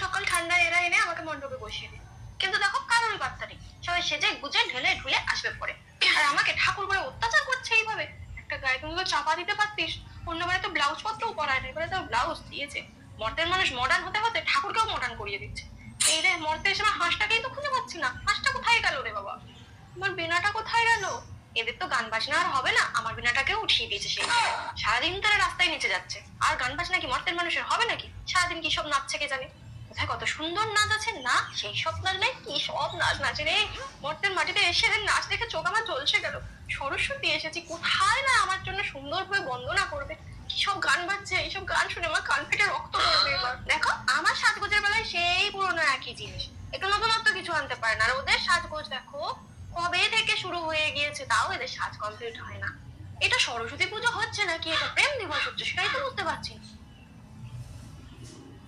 সকাল ঠান্ডা এরা এনে আমাকে মণ্ডপে বসিয়ে দিল, কিন্তু দেখো কারোরই পাত্তা নেই। সবাই সেজে গুজে ঢেলে ঢুলে আসবে পরে, আর আমাকে ঠাকুর করে অত্যাচার করছে এইভাবে। একটা গায়ে তুমি চাপা দিতে পারতিস। অন্যবারে তো ব্লাউজ পত্রও পরায় না, এবারে তো ব্লাউজ দিয়েছে। মর্তের মানুষ মডার্ন হতে হতে ঠাকুরকেও মডার্ন করিয়ে দিচ্ছে। এই রে, মর্তে এসে আমার হাঁসটাকেই তো খুঁজে পাচ্ছি না। হাঁসটা কোথায় গেল রে বাবা? আমার বিনাটা কোথায় গেল? এদের তো গান বাজনা আর হবে না, আমার বিনাটাকেও উঠিয়ে দিয়েছে সেই। সারাদিন তারা রাস্তায় নেচে যাচ্ছে, আর গান বাজনা কি মর্তের মানুষের হবে নাকি? সারাদিন কি সব নাচছে কে জানে। কোথায় কত সুন্দর নাচ আছে না, সেই সব নাচ নেই, কি সব নাচ নাচে রে। মর্তের মাটিতে এসে নাচ দেখে চোখ আমার জ্বলসে গেল। সরস্বতী এসেছি, কোথায় না আমার জন্য সুন্দরভাবে বন্দনা করবে। কি সব গান বাজছে, এইসব গান শুনে আমার কান ফেটে রক্ত পড়বে এবার। দেখো আমার সাজগোজের বেলায় সেই পুরোনো একই জিনিস, একটু নতুনত্ব কিছু আনতে পারে না। আর ওদের সাজগোজ দেখো কবে থেকে শুরু হয়ে গিয়েছে, তাও এদের সাজ কমপ্লিট হয় না। এটা সরস্বতী পুজো হচ্ছে নাকি এটা প্রেম দিবস হচ্ছে সেটাই তো বুঝতে পারছি না।